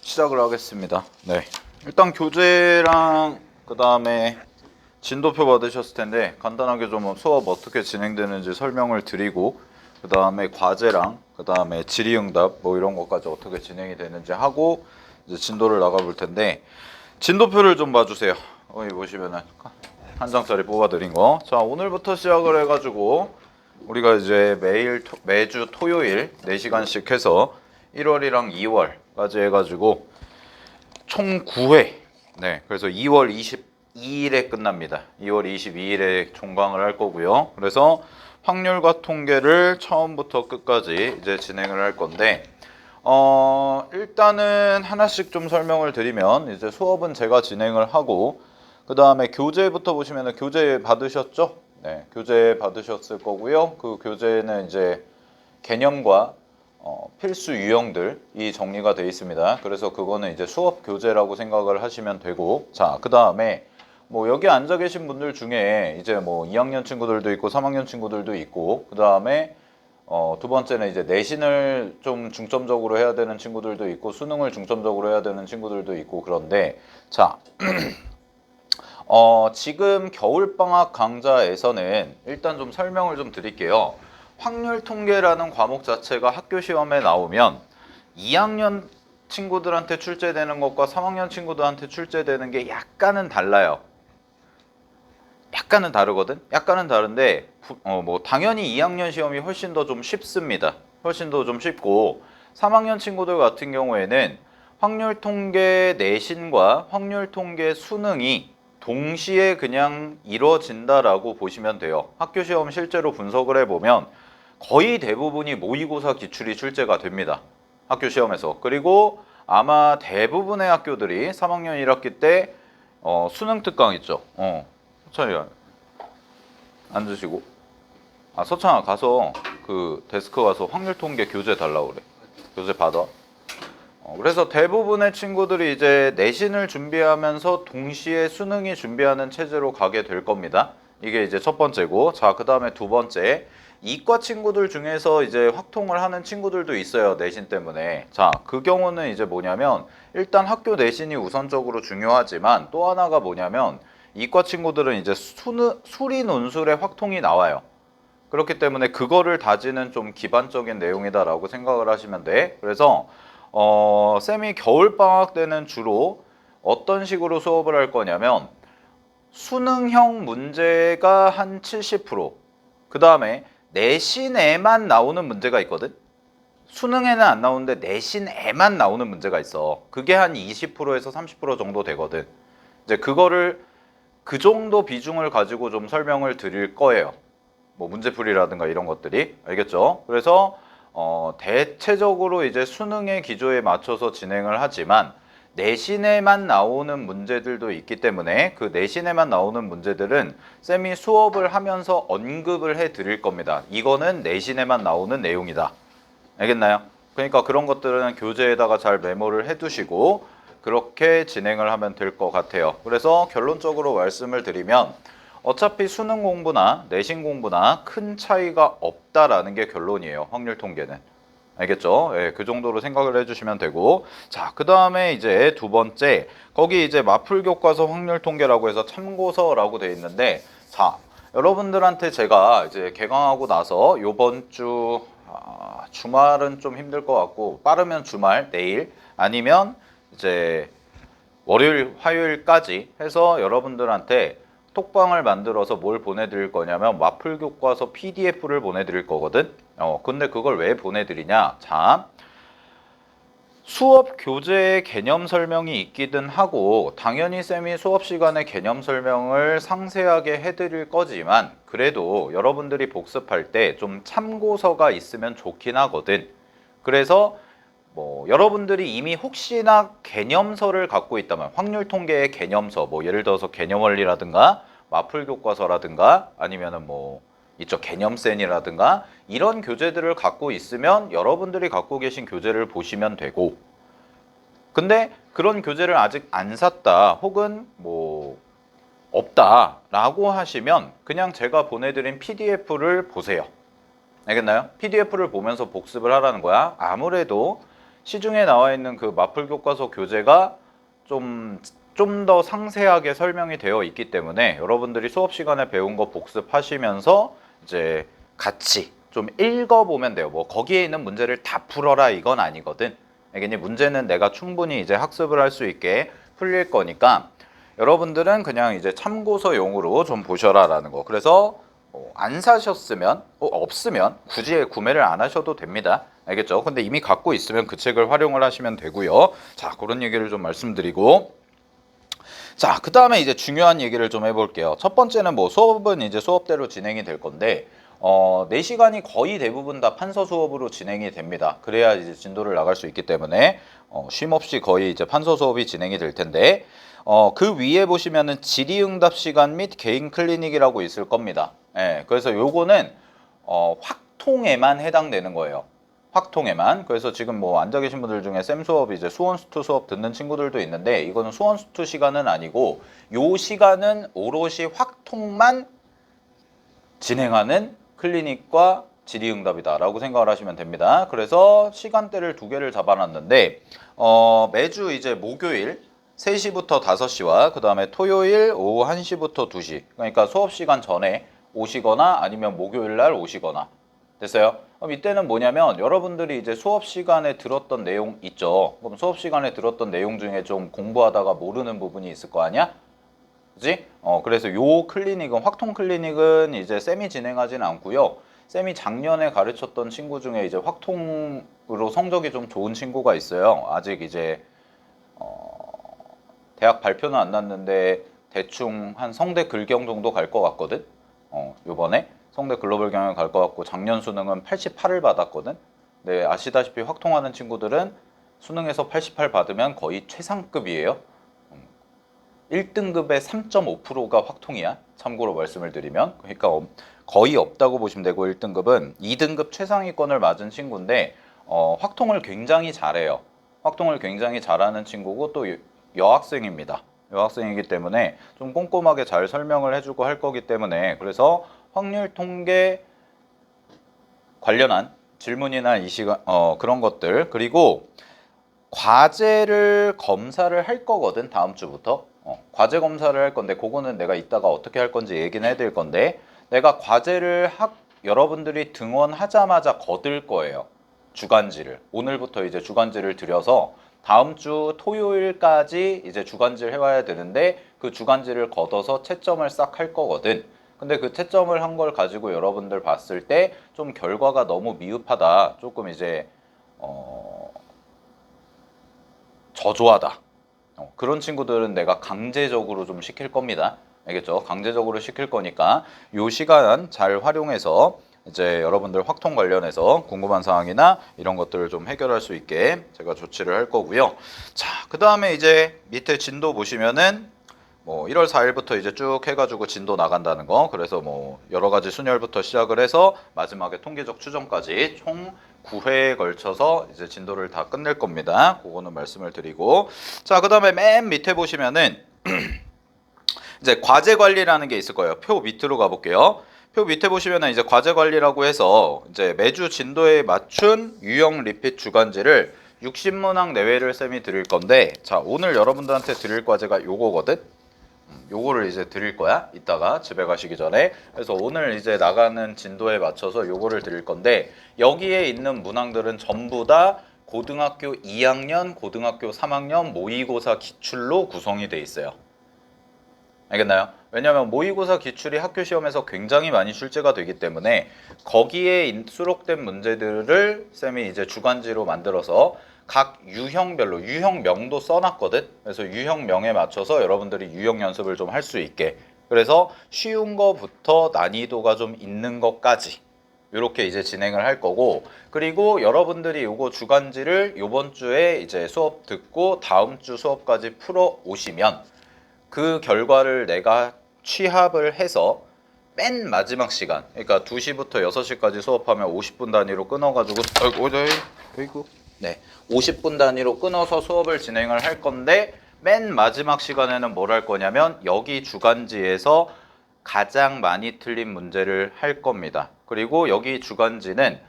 시작을 하겠습니다. 네. 일단 교재랑 그 다음에 진도표 받으셨을 텐데 간단하게 좀 수업 어떻게 진행되는지 설명을 드리고 그 다음에 과제랑 그 다음에 질의응답 뭐 이런 것까지 어떻게 진행이 되는지 하고 이제 진도를 나가 볼 텐데 진도표를 좀 봐주세요. 여기 보시면은 한 장짜리 뽑아드린 거. 자, 오늘부터 시작을 해가지고 우리가 이제 매주 토요일 4시간씩 해서 1월이랑 2월까지 해가지고 총 9회. 네, 그래서 2월 22일에 끝납니다. 2월 22일에 종강을 할 거고요. 그래서 확률과 통계를 처음부터 끝까지 이제 진행을 할 건데, 일단은 하나씩 좀 설명을 드리면 이제 수업은 제가 진행을 하고 그 다음에 교재부터 보시면은 교재 받으셨죠? 네, 교재 받으셨을 거고요. 그 교재는 이제 개념과 필수 유형들이 정리가 되어 있습니다. 그래서 그거는 이제 수업 교재라고 생각을 하시면 되고, 자, 그 다음에 뭐 여기 앉아 계신 분들 중에 이제 뭐 2학년 친구들도 있고 3학년 친구들도 있고, 그 다음에 두 번째는 이제 내신을 좀 중점적으로 해야 되는 친구들도 있고 수능을 중점적으로 해야 되는 친구들도 있고 그런데 자, 지금 겨울방학 강좌에서는 일단 좀 설명을 좀 드릴게요. 확률 통계라는 과목 자체가 학교 시험에 나오면 2학년 친구들한테 출제되는 것과 3학년 친구들한테 출제되는 게 약간은 달라요. 약간은 다르거든? 약간은 다른데 뭐 당연히 2학년 시험이 훨씬 더 좀 쉽습니다. 훨씬 더 좀 쉽고 3학년 친구들 같은 경우에는 확률 통계 내신과 확률 통계 수능이 동시에 그냥 이루어진다라고 보시면 돼요. 학교 시험 실제로 분석을 해보면 거의 대부분이 모의고사 기출이 출제가 됩니다. 학교 시험에서. 그리고 아마 대부분의 학교들이 3학년 1학기 때 수능 특강 있죠. 서찬이 앉으시고. 아, 서찬아 가서 그 데스크 가서 확률 통계 교재 달라고 그래. 교재 받아. 그래서 대부분의 친구들이 이제 내신을 준비하면서 동시에 수능이 준비하는 체제로 가게 될 겁니다. 이게 이제 첫 번째고, 자, 그 다음에 두 번째, 이과 친구들 중에서 이제 확통을 하는 친구들도 있어요. 내신 때문에. 자, 그 경우는 이제 뭐냐면 일단 학교 내신이 우선적으로 중요하지만 또 하나가 뭐냐면 이과 친구들은 이제 수리 논술의 확통이 나와요. 그렇기 때문에 그거를 다지는 좀 기반적인 내용이다라고 생각을 하시면 돼. 그래서 쌤이 겨울방학 때는 주로 어떤 식으로 수업을 할 거냐면 수능형 문제가 한 70%, 그 다음에 내신에만 나오는 문제가 있거든. 수능에는 안 나오는데 내신에만 나오는 문제가 있어. 그게 한 20%에서 30% 정도 되거든. 이제 그거를 그 정도 비중을 가지고 좀 설명을 드릴 거예요. 뭐 문제풀이라든가 이런 것들이. 알겠죠? 그래서 대체적으로 이제 수능의 기조에 맞춰서 진행을 하지만 내신에만 나오는 문제들도 있기 때문에 그 내신에만 나오는 문제들은 쌤이 수업을 하면서 언급을 해 드릴 겁니다. 이거는 내신에만 나오는 내용이다. 알겠나요? 그러니까 그런 것들은 교재에다가 잘 메모를 해 두시고 그렇게 진행을 하면 될 것 같아요. 그래서 결론적으로 말씀을 드리면 어차피 수능 공부나 내신 공부나 큰 차이가 없다라는 게 결론이에요. 확률 통계는. 알겠죠? 예, 그 정도로 생각을 해주시면 되고, 자, 그 다음에 이제 두 번째, 거기 이제 마풀 교과서 확률 통계라고 해서 참고서라고 돼 있는데, 자, 여러분들한테 제가 이제 개강하고 나서 요번 주 주말은 좀 힘들 것 같고, 빠르면 주말 내일 아니면 이제 월요일, 화요일까지 해서 여러분들한테 톡방을 만들어서 뭘 보내드릴 거냐면 마플 교과서 PDF를 보내드릴 거거든. 근데 그걸 왜 보내드리냐? 자, 수업 교재에 개념 설명이 있기는 하고 당연히 쌤이 수업 시간에 개념 설명을 상세하게 해드릴 거지만 그래도 여러분들이 복습할 때 좀 참고서가 있으면 좋긴 하거든. 그래서 뭐 여러분들이 이미 혹시나 개념서를 갖고 있다면 확률 통계의 개념서 뭐 예를 들어서 개념 원리라든가 마풀 교과서라든가 아니면은 뭐 이쪽 개념센이라든가 이런 교재들을 갖고 있으면 여러분들이 갖고 계신 교재를 보시면 되고 근데 그런 교재를 아직 안 샀다 혹은 뭐 없다 라고 하시면 그냥 제가 보내드린 PDF를 보세요. 알겠나요? PDF를 보면서 복습을 하라는 거야. 아무래도 시중에 나와 있는 그 마플 교과서 교재가 좀 더 상세하게 설명이 되어 있기 때문에 여러분들이 수업 시간에 배운 거 복습하시면서 이제 같이 좀 읽어보면 돼요. 뭐 거기에 있는 문제를 다 풀어라 이건 아니거든. 알겠니? 문제는 내가 충분히 이제 학습을 할 수 있게 풀릴 거니까 여러분들은 그냥 이제 참고서용으로 좀 보셔라라는 거. 그래서 안 사셨으면 없으면 굳이 구매를 안 하셔도 됩니다. 알겠죠? 근데 이미 갖고 있으면 그 책을 활용을 하시면 되고요. 자, 그런 얘기를 좀 말씀드리고, 자, 그 다음에 이제 중요한 얘기를 좀 해볼게요. 첫 번째는 뭐 수업은 이제 수업대로 진행이 될 건데 4시간이 거의 대부분 다 판서 수업으로 진행이 됩니다. 그래야 이제 진도를 나갈 수 있기 때문에 쉼 없이 거의 이제 판서 수업이 진행이 될 텐데 그 위에 보시면은 질의응답 시간 및 개인 클리닉이라고 있을 겁니다. 예, 그래서 요거는 확통에만 해당되는 거예요. 확통에만. 그래서 지금 뭐 앉아 계신 분들 중에 쌤 수업 이제 수원수투 수업 듣는 친구들도 있는데 이거는 수원수투 시간은 아니고 요 시간은 오롯이 확통만 진행하는 클리닉과 질의응답이다라고 생각을 하시면 됩니다. 그래서 시간대를 두 개를 잡아놨는데 매주 이제 목요일 3시부터 5시와 그 다음에 토요일 오후 1시부터 2시 그러니까 수업 시간 전에 오시거나 아니면 목요일 날 오시거나 됐어요? 그럼 이때는 뭐냐면 여러분들이 이제 수업 시간에 들었던 내용 있죠. 그럼 수업 시간에 들었던 내용 중에 좀 공부하다가 모르는 부분이 있을 거 아니야? 그지? 그래서 요 클리닉은 확통 클리닉은 이제 쌤이 진행하진 않고요. 쌤이 작년에 가르쳤던 친구 중에 이제 확통으로 성적이 좀 좋은 친구가 있어요. 아직 이제 대학 발표는 안 났는데 대충 한 성대 글경 정도 갈 것 같거든. 요번에 성대 글로벌 경영 갈 것 같고 작년 수능은 88을 받았거든. 근데 아시다시피 확통하는 친구들은 수능에서 88 받으면 거의 최상급이에요. 1등급의 3.5%가 확통이야. 참고로 말씀을 드리면. 그러니까 거의 없다고 보시면 되고 1등급은 2등급 최상위권을 맞은 친구인데 확통을 굉장히 잘해요. 확통을 굉장히 잘하는 친구고 또 여학생입니다. 여학생이기 때문에 좀 꼼꼼하게 잘 설명을 해주고 할 거기 때문에 그래서 확률 통계 관련한 질문이나 이 시간 그런 것들 그리고 과제를 검사를 할 거거든. 다음 주부터 과제 검사를 할 건데 그거는 내가 이따가 어떻게 할 건지 얘기는 해드릴 건데 내가 과제를 여러분들이 등원하자마자 거들 거예요. 주간지를 오늘부터 이제 주간지를 들여서 다음 주 토요일까지 이제 주간지를 해와야 되는데 그 주간지를 걷어서 채점을 싹 할 거거든. 근데 그 채점을 한 걸 가지고 여러분들 봤을 때 좀 결과가 너무 미흡하다. 조금 이제 저조하다. 그런 친구들은 내가 강제적으로 좀 시킬 겁니다. 알겠죠? 강제적으로 시킬 거니까 요 시간 잘 활용해서 이제 여러분들 확통 관련해서 궁금한 사항이나 이런 것들을 좀 해결할 수 있게 제가 조치를 할 거고요. 자, 그 다음에 이제 밑에 진도 보시면은 뭐 1월 4일부터 이제 쭉 해가지고 진도 나간다는 거. 그래서 뭐 여러 가지 순열부터 시작을 해서 마지막에 통계적 추정까지 총 9회에 걸쳐서 이제 진도를 다 끝낼 겁니다. 그거는 말씀을 드리고. 자, 그 다음에 맨 밑에 보시면은 이제 과제 관리라는 게 있을 거예요. 표 밑으로 가볼게요. 표 밑에 보시면은 이제 과제 관리라고 해서 이제 매주 진도에 맞춘 유형 리핏 주간지를 60문항 내외를 쌤이 드릴 건데 자, 오늘 여러분들한테 드릴 과제가 요거거든. 요거를 이제 드릴 거야. 이따가 집에 가시기 전에. 그래서 오늘 이제 나가는 진도에 맞춰서 요거를 드릴 건데 여기에 있는 문항들은 전부 다 고등학교 2학년, 고등학교 3학년 모의고사 기출로 구성이 돼 있어요. 알겠나요? 왜냐하면 모의고사 기출이 학교 시험에서 굉장히 많이 출제가 되기 때문에 거기에 수록된 문제들을 쌤이 이제 주간지로 만들어서 각 유형별로 유형명도 써놨거든. 그래서 유형명에 맞춰서 여러분들이 유형 연습을 좀 할 수 있게. 그래서 쉬운 거부터 난이도가 좀 있는 것까지 이렇게 이제 진행을 할 거고 그리고 여러분들이 요거 주간지를 요번 주에 이제 수업 듣고 다음 주 수업까지 풀어 오시면 그 결과를 내가 취합을 해서 맨 마지막 시간 그러니까 2시부터 6시까지 수업하면 50분 단위로 끊어가지고 아이고 네 50분 단위로 끊어서 수업을 진행을 할 건데 맨 마지막 시간에는 뭘 할 거냐면 여기 주간지에서 가장 많이 틀린 문제를 할 겁니다. 그리고 여기 주간지는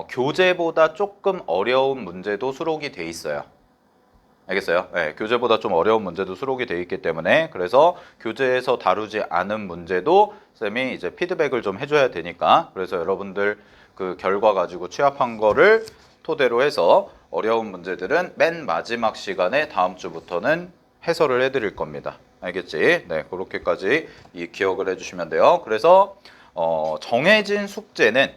교재보다 조금 어려운 문제도 수록이 돼 있어요. 알겠어요? 네, 교재보다 좀 어려운 문제도 수록이 돼 있기 때문에 그래서 교재에서 다루지 않은 문제도 쌤이 이제 피드백을 좀 해줘야 되니까 그래서 여러분들 그 결과 가지고 취합한 거를 토대로 해서 어려운 문제들은 맨 마지막 시간에 다음 주부터는 해설을 해드릴 겁니다. 알겠지? 네, 그렇게까지 기억을 해주시면 돼요. 그래서 정해진 숙제는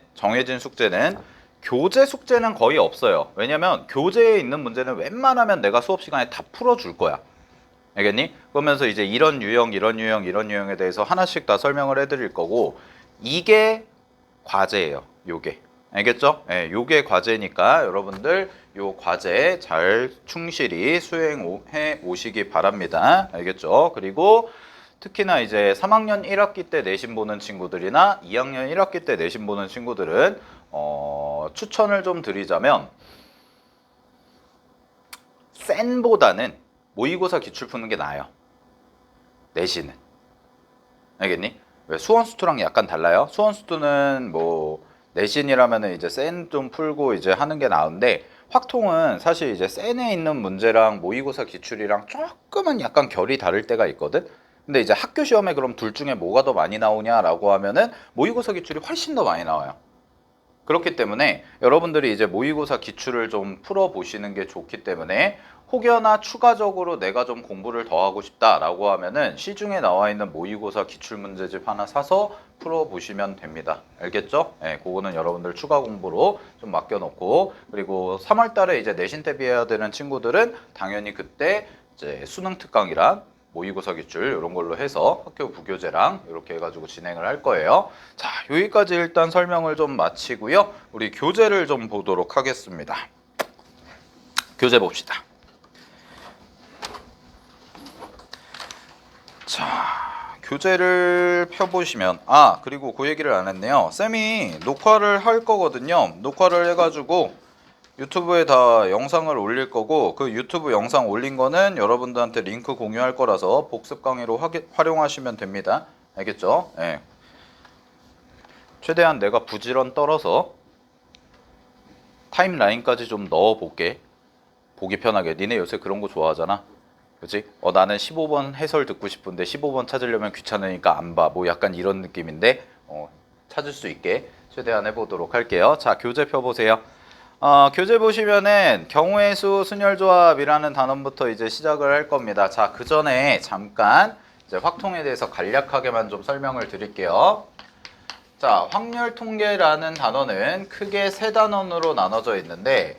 교재 숙제는 거의 없어요. 왜냐면 교재에 있는 문제는 웬만하면 내가 수업 시간에 다 풀어줄 거야. 알겠니? 그러면서 이제 이런 유형에 대해서 하나씩 다 설명을 해드릴 거고 이게 과제예요. 요게. 알겠죠? 네, 요게 과제니까 여러분들 요 과제 잘 충실히 수행해 오시기 바랍니다. 알겠죠? 그리고 특히나 이제 3학년 1학기 때 내신 보는 친구들이나 2학년 1학기 때 내신 보는 친구들은 추천을 좀 드리자면 센보다는 모의고사 기출 푸는 게 나아요. 내신은. 알겠니? 왜 수원수투랑 약간 달라요? 수원수투는 뭐 내신이라면은 이제 센 좀 풀고 이제 하는 게 나은데 확통은 사실 이제 센에 있는 문제랑 모의고사 기출이랑 조금은 약간 결이 다를 때가 있거든. 근데 이제 학교 시험에 그럼 둘 중에 뭐가 더 많이 나오냐라고 하면은 모의고사 기출이 훨씬 더 많이 나와요. 그렇기 때문에 여러분들이 이제 모의고사 기출을 좀 풀어보시는 게 좋기 때문에 혹여나 추가적으로 내가 좀 공부를 더 하고 싶다라고 하면은 시중에 나와 있는 모의고사 기출 문제집 하나 사서 풀어보시면 됩니다. 알겠죠? 네, 그거는 여러분들 추가 공부로 좀 맡겨놓고 그리고 3월 달에 이제 내신 대비해야 되는 친구들은 당연히 그때 이제 수능 특강이랑 모의고사 기출 이런 걸로 해서 학교 부교재랑 이렇게 해가지고 진행을 할 거예요. 자, 여기까지 일단 설명을 좀 마치고요. 우리 교재를 좀 보도록 하겠습니다. 교재 봅시다. 자, 교재를 펴보시면 그리고 그 얘기를 안 했네요. 쌤이 녹화를 할 거거든요. 녹화를 해가지고 유튜브에 다 영상을 올릴 거고 그 유튜브 영상 올린 거는 여러분들한테 링크 공유할 거라서 복습 강의로 활용하시면 됩니다. 알겠죠? 네. 최대한 내가 부지런 떨어서 타임라인까지 좀 넣어 볼게. 보기 편하게. 니네 요새 그런 거 좋아하잖아. 그치? 나는 15번 해설 듣고 싶은데 15번 찾으려면 귀찮으니까 안 봐. 뭐 약간 이런 느낌인데 찾을 수 있게 최대한 해보도록 할게요. 자, 교재 펴보세요. 교재 보시면은 경우의 수 순열조합이라는 단원부터 이제 시작을 할 겁니다. 자, 그 전에 잠깐 이제 확통에 대해서 간략하게만 좀 설명을 드릴게요. 자, 확률통계라는 단원은 크게 세 단원으로 나눠져 있는데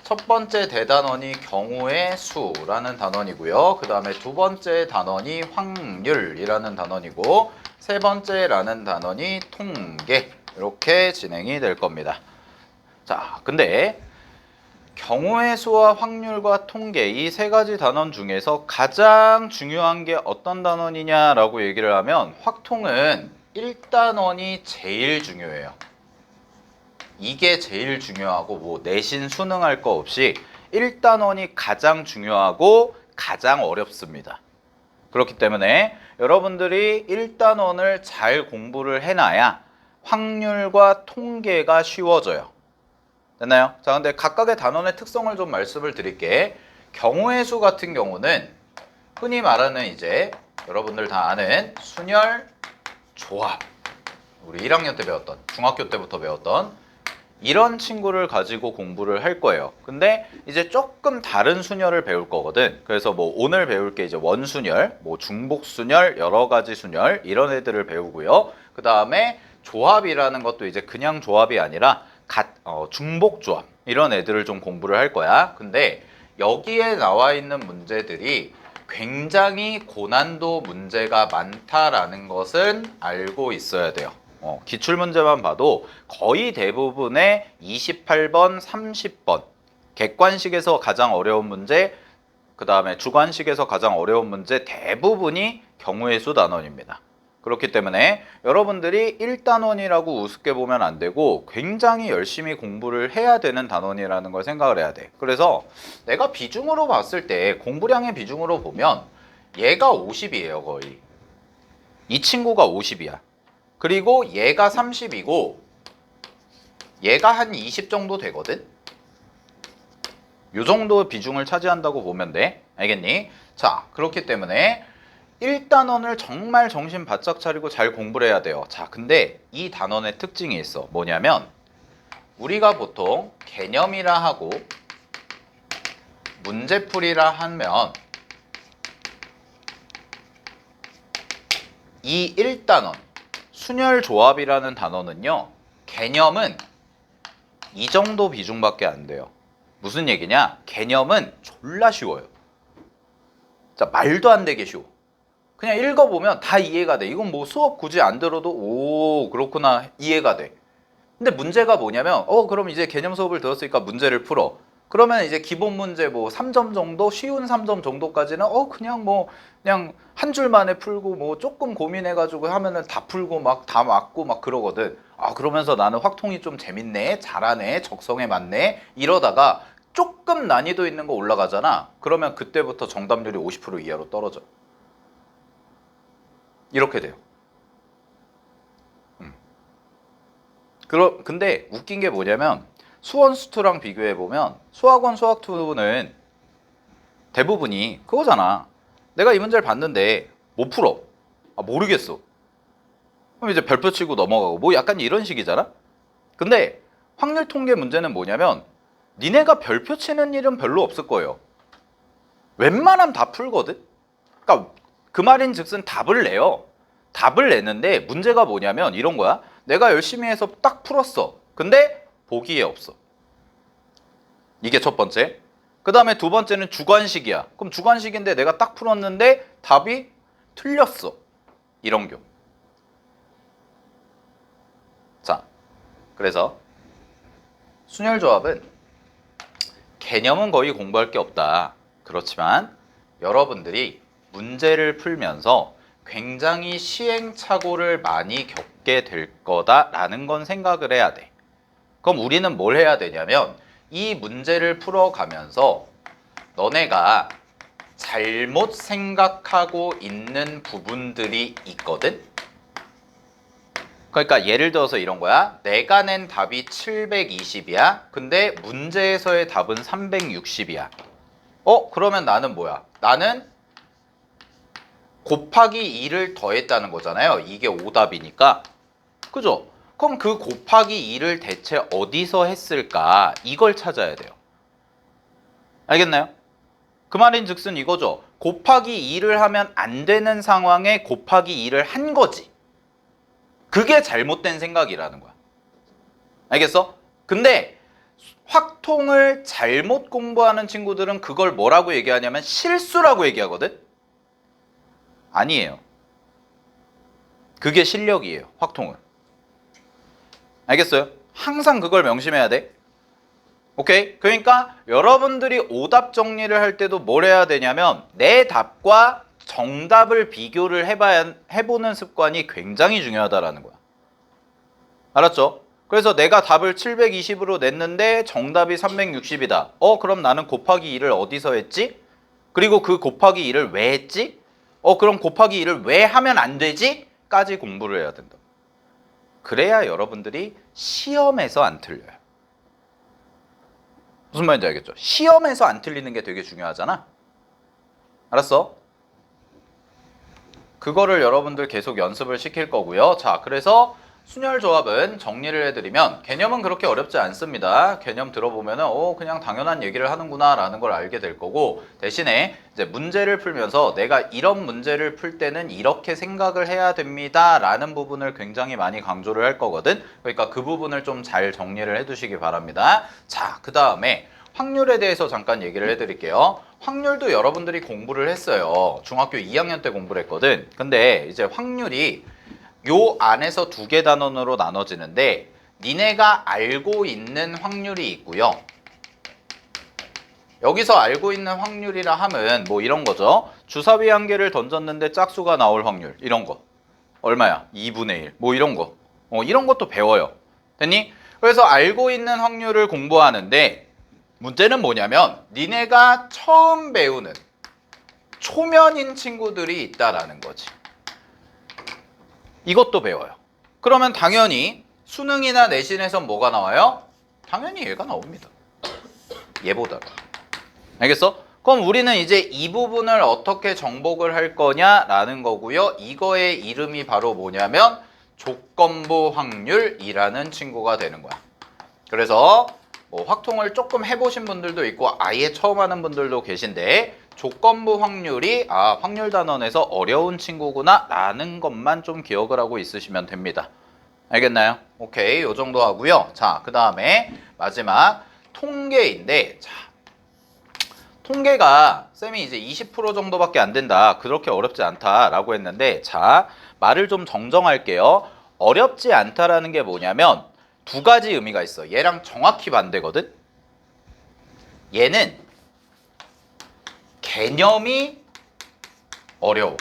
첫 번째 대단원이 경우의 수라는 단원이고요. 그 다음에 두 번째 단원이 확률이라는 단원이고 세 번째라는 단원이 통계 이렇게 진행이 될 겁니다. 자, 근데 경우의 수와 확률과 통계 이 세 가지 단원 중에서 가장 중요한 게 어떤 단원이냐라고 얘기를 하면 확통은 1단원이 제일 중요해요. 이게 제일 중요하고 뭐 내신 수능할 거 없이 1단원이 가장 중요하고 가장 어렵습니다. 그렇기 때문에 여러분들이 1단원을 잘 공부를 해놔야 확률과 통계가 쉬워져요. 됐나요? 자, 근데 각각의 단원의 특성을 좀 말씀을 드릴게. 경우의 수 같은 경우는 흔히 말하는 이제 여러분들 다 아는 순열, 조합. 우리 1학년 때 배웠던, 중학교 때부터 배웠던 이런 친구를 가지고 공부를 할 거예요. 근데 이제 조금 다른 순열을 배울 거거든. 그래서 뭐 오늘 배울 게 이제 원순열, 뭐 중복순열, 여러 가지 순열 이런 애들을 배우고요. 그 다음에 조합이라는 것도 이제 그냥 조합이 아니라 중복조합 이런 애들을 좀 공부를 할 거야. 근데 여기에 나와 있는 문제들이 굉장히 고난도 문제가 많다라는 것은 알고 있어야 돼요. 기출문제만 봐도 거의 대부분의 28번, 30번 객관식에서 가장 어려운 문제, 그 다음에 주관식에서 가장 어려운 문제 대부분이 경우의 수 단원입니다. 그렇기 때문에 여러분들이 1단원이라고 우습게 보면 안 되고 굉장히 열심히 공부를 해야 되는 단원이라는 걸 생각을 해야 돼. 그래서 내가 비중으로 봤을 때 공부량의 비중으로 보면 얘가 50이에요 거의. 이 친구가 50이야. 그리고 얘가 30이고 얘가 한 20 정도 되거든? 요 정도 비중을 차지한다고 보면 돼. 알겠니? 자, 그렇기 때문에 1단원을 정말 정신 바짝 차리고 잘 공부를 해야 돼요. 자, 근데 이 단원의 특징이 있어. 뭐냐면 우리가 보통 개념이라 하고 문제풀이라 하면 이 1단원 순열조합이라는 단원은요, 개념은 이 정도 비중밖에 안 돼요. 무슨 얘기냐? 개념은 졸라 쉬워요. 자, 말도 안 되게 쉬워. 그냥 읽어보면 다 이해가 돼. 이건 뭐 수업 굳이 안 들어도 오 그렇구나 이해가 돼. 근데 문제가 뭐냐면 그럼 이제 개념 수업을 들었으니까 문제를 풀어. 그러면 이제 기본 문제 뭐 3점 정도, 쉬운 3점 정도까지는 그냥 한 줄 만에 풀고 뭐 조금 고민해가지고 하면은 다 풀고 막 다 맞고 막 그러거든. 그러면서 나는 확통이 좀 재밌네, 잘하네, 적성에 맞네 이러다가 조금 난이도 있는 거 올라가잖아. 그러면 그때부터 정답률이 50% 이하로 떨어져. 이렇게 돼요. 근데 웃긴 게 뭐냐면 수원 수투랑 비교해 보면 수학원 수학투는 대부분이 그거잖아. 내가 이 문제를 봤는데 못 풀어. 모르겠어. 그럼 이제 별표 치고 넘어가고 뭐 약간 이런 식이잖아. 근데 확률 통계 문제는 뭐냐면 니네가 별표 치는 일은 별로 없을 거예요. 웬만하면 다 풀거든. 그러니까 그 말인즉슨 답을 내요. 답을 내는데 문제가 뭐냐면 이런 거야. 내가 열심히 해서 딱 풀었어. 근데 보기에 없어. 이게 첫 번째. 그 다음에 두 번째는 주관식이야. 그럼 주관식인데 내가 딱 풀었는데 답이 틀렸어. 이런 경우. 자, 그래서 순열조합은 개념은 거의 공부할 게 없다. 그렇지만 여러분들이 문제를 풀면서 굉장히 시행착오를 많이 겪게 될 거다라는 건 생각을 해야 돼. 그럼 우리는 뭘 해야 되냐면 이 문제를 풀어가면서 너네가 잘못 생각하고 있는 부분들이 있거든? 그러니까 예를 들어서 이런 거야. 내가 낸 답이 720이야. 근데 문제에서의 답은 360이야. 그러면 나는 뭐야? 나는 곱하기 2를 더했다는 거잖아요. 이게 오답이니까. 그죠? 그럼 그 곱하기 2를 대체 어디서 했을까? 이걸 찾아야 돼요. 알겠나요? 그 말인즉슨 이거죠. 곱하기 2를 하면 안 되는 상황에 곱하기 2를 한 거지. 그게 잘못된 생각이라는 거야. 알겠어? 근데 확통을 잘못 공부하는 친구들은 그걸 뭐라고 얘기하냐면 실수라고 얘기하거든? 아니에요. 그게 실력이에요. 확통은. 알겠어요? 항상 그걸 명심해야 돼. 오케이? 그러니까 여러분들이 오답 정리를 할 때도 뭘 해야 되냐면 내 답과 정답을 비교를 해보는 습관이 굉장히 중요하다라는 거야. 알았죠? 그래서 내가 답을 720으로 냈는데 정답이 360이다. 그럼 나는 곱하기 2를 어디서 했지? 그리고 그 곱하기 2를 왜 했지? 그럼 곱하기 2를 왜 하면 안 되지? 까지 공부를 해야 된다. 그래야 여러분들이 시험에서 안 틀려요. 무슨 말인지 알겠죠? 시험에서 안 틀리는 게 되게 중요하잖아. 알았어? 그거를 여러분들 계속 연습을 시킬 거고요. 자, 그래서 순열조합은 정리를 해드리면 개념은 그렇게 어렵지 않습니다. 개념 들어보면은 그냥 당연한 얘기를 하는구나 라는 걸 알게 될 거고, 대신에 이제 문제를 풀면서 내가 이런 문제를 풀 때는 이렇게 생각을 해야 됩니다 라는 부분을 굉장히 많이 강조를 할 거거든. 그러니까 그 부분을 좀 잘 정리를 해두시기 바랍니다. 자, 그 다음에 확률에 대해서 잠깐 얘기를 해드릴게요. 확률도 여러분들이 공부를 했어요. 중학교 2학년 때 공부를 했거든. 근데 이제 확률이 요 안에서 두 개 단원으로 나눠지는데 니네가 알고 있는 확률이 있고요. 여기서 알고 있는 확률이라 함은 뭐 이런 거죠. 주사위 한 개를 던졌는데 짝수가 나올 확률 이런 거 얼마야? 2분의 1 뭐 이런 거 이런 것도 배워요. 됐니? 그래서 알고 있는 확률을 공부하는데 문제는 뭐냐면 니네가 처음 배우는 초면인 친구들이 있다라는 거지. 이것도 배워요. 그러면 당연히 수능이나 내신에선 뭐가 나와요? 당연히 얘가 나옵니다. 얘보다. 알겠어? 그럼 우리는 이제 이 부분을 어떻게 정복을 할 거냐라는 거고요. 이거의 이름이 바로 뭐냐면 조건부 확률이라는 친구가 되는 거야. 그래서 뭐 확통을 조금 해보신 분들도 있고 아예 처음 하는 분들도 계신데 조건부 확률이 확률 단원에서 어려운 친구구나 라는 것만 좀 기억을 하고 있으시면 됩니다. 알겠나요? 오케이, 요 정도 하고요. 자, 그 다음에 마지막 통계인데, 자, 통계가 쌤이 이제 20% 정도밖에 안 된다. 그렇게 어렵지 않다라고 했는데, 자, 말을 좀 정정할게요. 어렵지 않다라는 게 뭐냐면 두 가지 의미가 있어. 얘랑 정확히 반대거든. 얘는 개념이 어려워.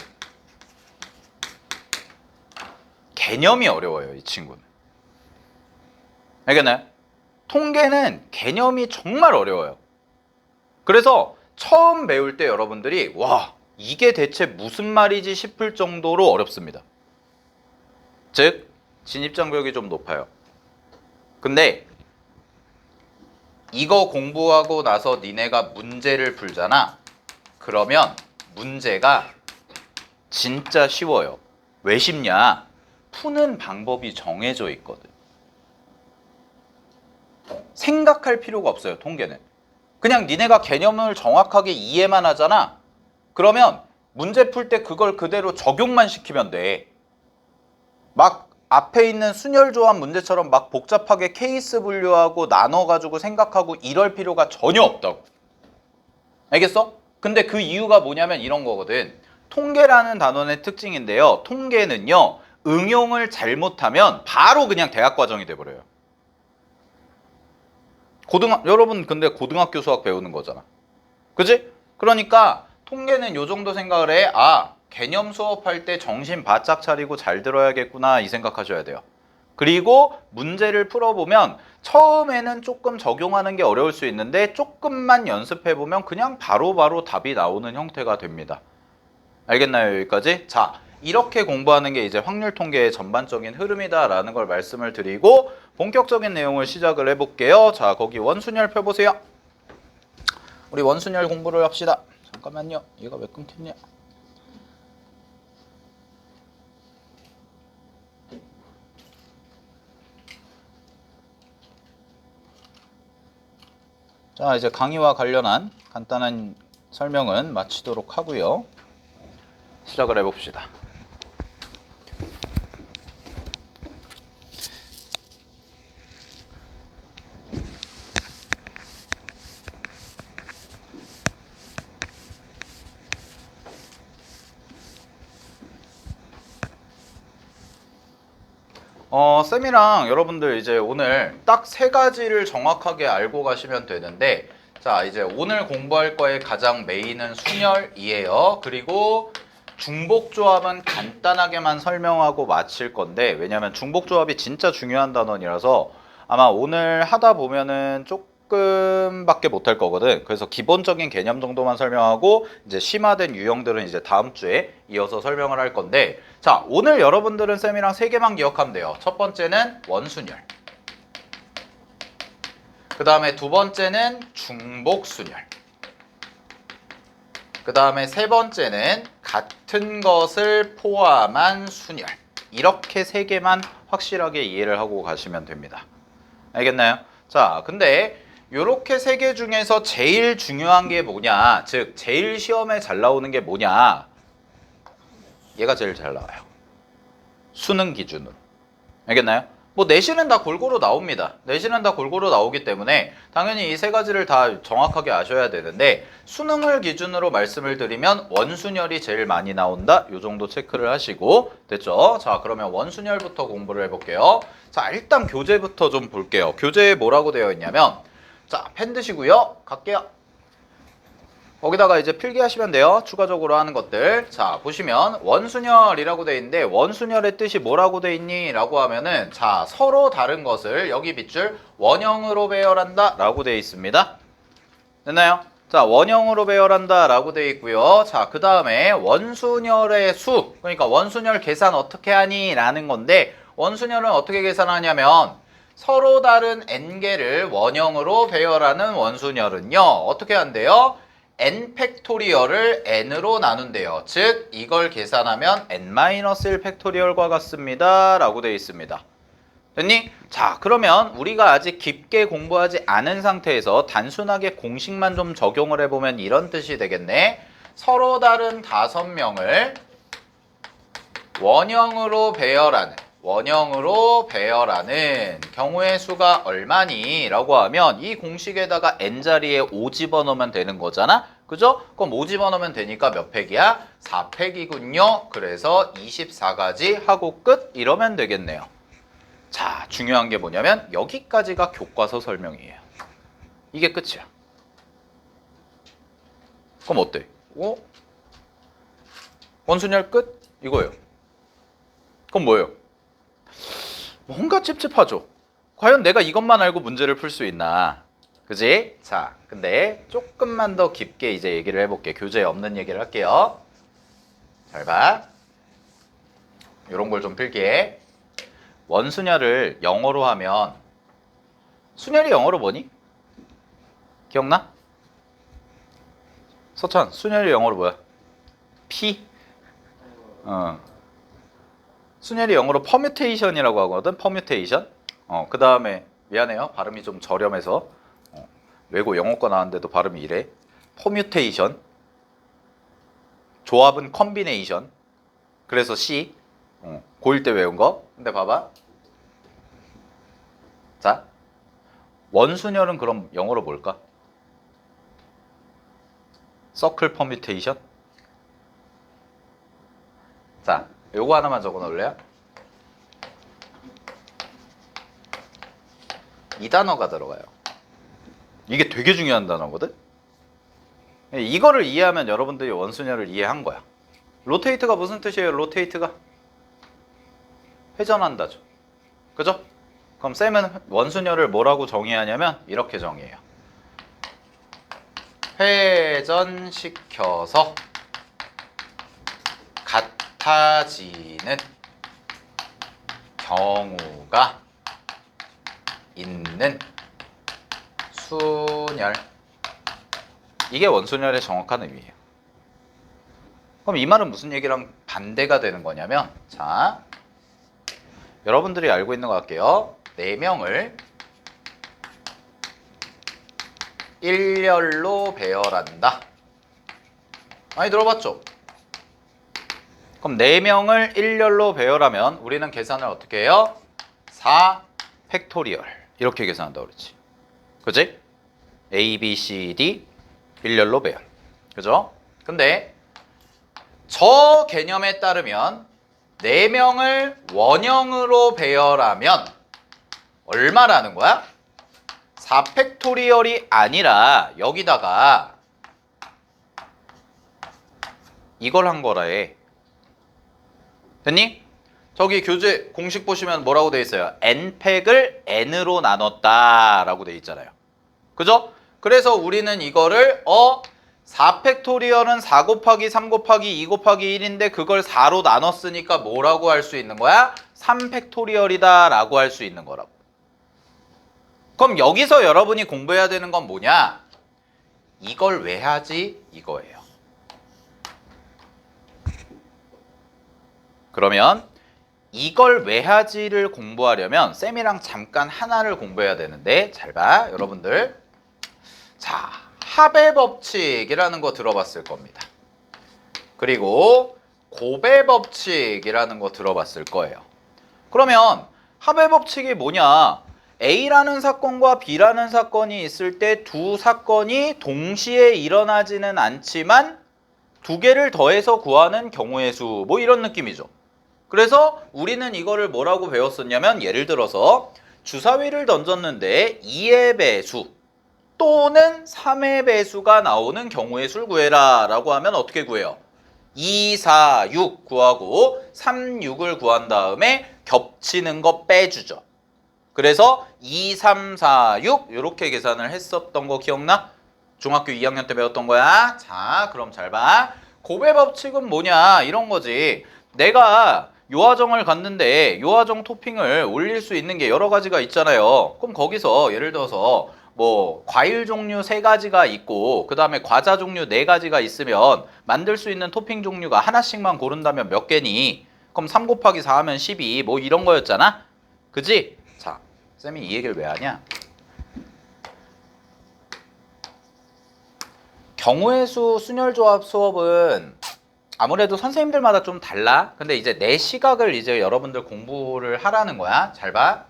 개념이 어려워요, 이 친구는. 알겠나요? 통계는 개념이 정말 어려워요. 그래서 처음 배울 때 여러분들이 와, 이게 대체 무슨 말이지 싶을 정도로 어렵습니다. 즉, 진입장벽이 좀 높아요. 근데 이거 공부하고 나서 니네가 문제를 풀잖아. 그러면 문제가 진짜 쉬워요. 왜 쉽냐? 푸는 방법이 정해져 있거든. 생각할 필요가 없어요, 통계는. 그냥 니네가 개념을 정확하게 이해만 하잖아. 그러면 문제 풀 때 그걸 그대로 적용만 시키면 돼. 막 앞에 있는 순혈조합 문제처럼 막 복잡하게 케이스 분류하고 나눠가지고 생각하고 이럴 필요가 전혀 없다고. 알겠어? 근데 그 이유가 뭐냐면 이런 거거든. 통계라는 단원의 특징인데요. 통계는요, 응용을 잘못하면 바로 그냥 대학 과정이 돼버려요. 여러분 근데 고등학교 수학 배우는 거잖아. 그지? 그러니까 통계는 요 정도 생각을 해. 개념 수업할 때 정신 바짝 차리고 잘 들어야겠구나 이 생각하셔야 돼요. 그리고 문제를 풀어보면 처음에는 조금 적용하는 게 어려울 수 있는데 조금만 연습해보면 그냥 바로바로 답이 나오는 형태가 됩니다. 알겠나요, 여기까지? 자, 이렇게 공부하는 게 이제 확률 통계의 전반적인 흐름이다라는 걸 말씀을 드리고 본격적인 내용을 시작을 해볼게요. 자, 거기 원순열 펴보세요. 우리 원순열 공부를 합시다. 잠깐만요. 얘가 왜 끊겼냐? 자, 이제 강의와 관련한 간단한 설명은 마치도록 하고요. 시작을 해봅시다. 쌤이랑 여러분들 이제 오늘 딱 세 가지를 정확하게 알고 가시면 되는데, 자, 이제 오늘 공부할 거의 가장 메인은 순열이에요. 그리고 중복조합은 간단하게만 설명하고 마칠 건데, 왜냐면 중복조합이 진짜 중요한 단원이라서 아마 오늘 하다 보면은 조금밖에 못할 거거든. 그래서 기본적인 개념 정도만 설명하고 이제 심화된 유형들은 이제 다음 주에 이어서 설명을 할 건데, 자, 오늘 여러분들은 쌤이랑 세 개만 기억하면 돼요. 첫 번째는 원순열, 그 다음에 두 번째는 중복순열, 그 다음에 세 번째는 같은 것을 포함한 순열. 이렇게 세 개만 확실하게 이해를 하고 가시면 됩니다. 알겠나요? 자, 근데 요렇게 세 개 중에서 제일 중요한 게 뭐냐, 즉 제일 시험에 잘 나오는 게 뭐냐, 얘가 제일 잘 나와요. 수능 기준으로. 알겠나요? 뭐 내신은 다 골고루 나옵니다. 내신은 다 골고루 나오기 때문에 당연히 이 세 가지를 다 정확하게 아셔야 되는데, 수능을 기준으로 말씀을 드리면 원순열이 제일 많이 나온다. 요 정도 체크를 하시고 됐죠? 자, 그러면 원순열부터 공부를 해볼게요. 자, 일단 교재부터 좀 볼게요. 교재에 뭐라고 되어 있냐면, 자, 펜 드시고요. 갈게요. 거기다가 이제 필기하시면 돼요. 추가적으로 하는 것들. 자, 보시면 원순열이라고 돼 있는데 원순열의 뜻이 뭐라고 돼 있니? 라고 하면은, 자, 서로 다른 것을 여기 빗줄 원형으로 배열한다 라고 돼 있습니다. 됐나요? 자, 원형으로 배열한다 라고 돼 있고요. 자, 그 다음에 원순열의 수, 그러니까 원순열 계산 어떻게 하니? 라는 건데, 원순열은 어떻게 계산하냐면 서로 다른 n개를 원형으로 배열하는 원순열은요. 어떻게 한대요? n 팩토리얼을 n으로 나눈대요. 즉 이걸 계산하면 n-1 팩토리얼과 같습니다. 라고 되어 있습니다. 됐니? 자, 그러면 우리가 아직 깊게 공부하지 않은 상태에서 단순하게 공식만 좀 적용을 해보면 이런 뜻이 되겠네. 서로 다른 5명을 원형으로 배열하는 경우의 수가 얼마니? 라고 하면 이 공식에다가 n자리에 5 집어넣으면 되는 거잖아? 그죠? 그럼 5 집어넣으면 되니까 몇 팩이야? 4팩이군요. 그래서 24가지 하고 끝 이러면 되겠네요. 자, 중요한 게 뭐냐면 여기까지가 교과서 설명이에요. 이게 끝이야. 그럼 어때? 원순열 끝? 이거예요. 그럼 뭐예요? 뭔가 찝찝하죠? 과연 내가 이것만 알고 문제를 풀 수 있나? 그지? 자, 근데 조금만 더 깊게 이제 얘기를 해볼게. 교재에 없는 얘기를 할게요. 잘 봐. 이런 걸 좀 풀게. 원순열을 영어로 하면 순열이 영어로 뭐니? 기억나? 서찬, 순열이 영어로 뭐야? P? 순열이 영어로 퍼뮤테이션이라고 하거든. 퍼뮤테이션. 그 다음에 미안해요. 발음이 좀 저렴해서 외고 영어과 나왔는데도 발음이 이래. 퍼뮤테이션. 조합은 컨비네이션. 그래서 C. 고1 때 외운 거. 근데 봐봐. 자, 원순열은 그럼 영어로 뭘까? 서클 퍼뮤테이션. 자, 요거 하나만 적어 놓을래요? 이 단어가 들어가요. 이게 되게 중요한 단어거든? 이거를 이해하면 여러분들이 원순열을 이해한 거야. 로테이트가 무슨 뜻이에요? 로테이트가? 회전한다죠. 그죠? 그럼 쌤은 원순열을 뭐라고 정의하냐면 이렇게 정의해요. 회전시켜서 같아지는 경우가 있는 순열. 이게 원순열의 정확한 의미예요. 그럼 이 말은 무슨 얘기랑 반대가 되는 거냐면, 자, 여러분들이 알고 있는 거 할게요. 4명을 일렬로 배열한다. 많이 들어봤죠? 그럼 4명을 일렬로 배열하면 우리는 계산을 어떻게 해요? 4 팩토리얼 이렇게 계산한다고 그랬지. 그치? A, B, C, D 일렬로 배열. 그죠? 근데 저 개념에 따르면 4명을 원형으로 배열하면 얼마라는 거야? 4팩토리얼이 아니라 여기다가 이걸 한 거라 해. 됐니? 저기 교재 공식 보시면 뭐라고 돼 있어요? n팩을 n으로 나눴다 라고 돼 있잖아요. 그죠? 그래서 우리는 이거를 4팩토리얼은 4 곱하기 3 곱하기 2 곱하기 1인데 그걸 4로 나눴으니까 뭐라고 할 수 있는 거야? 3팩토리얼이다 라고 할 수 있는 거라고. 그럼 여기서 여러분이 공부해야 되는 건 뭐냐? 이걸 왜 하지? 이거예요. 그러면 이걸 왜 하지를 공부하려면 쌤이랑 잠깐 하나를 공부해야 되는데 잘 봐, 여러분들. 자, 합의 법칙이라는 거 들어봤을 겁니다. 그리고 곱의 법칙이라는 거 들어봤을 거예요. 그러면 합의 법칙이 뭐냐? A라는 사건과 B라는 사건이 있을 때 두 사건이 동시에 일어나지는 않지만 두 개를 더해서 구하는 경우의 수, 뭐 이런 느낌이죠. 그래서 우리는 이거를 뭐라고 배웠었냐면 예를 들어서 주사위를 던졌는데 2의 배수 또는 3의 배수가 나오는 경우의 수를 구해라 라고 하면 어떻게 구해요? 2, 4, 6 구하고 3, 6을 구한 다음에 겹치는 거 빼주죠. 그래서 2, 3, 4, 6 이렇게 계산을 했었던 거 기억나? 중학교 2학년 때 배웠던 거야. 자, 그럼 잘 봐. 곱의 법칙은 뭐냐? 이런 거지. 내가 요하정을 갔는데 요하정 토핑을 올릴 수 있는 게 여러 가지가 있잖아요. 그럼 거기서 예를 들어서 뭐 과일 종류 3가지가 있고 그 다음에 과자 종류 4가지가 있으면 만들 수 있는 토핑 종류가 하나씩만 고른다면 몇 개니? 그럼 3 곱하기 4 하면 12 뭐 이런 거였잖아? 그지? 자, 쌤이 이 얘기를 왜 하냐? 경우의 수 순열조합 수업은 아무래도 선생님들마다 좀 달라. 근데 이제 내 시각을 이제 여러분들 공부를 하라는 거야. 잘 봐.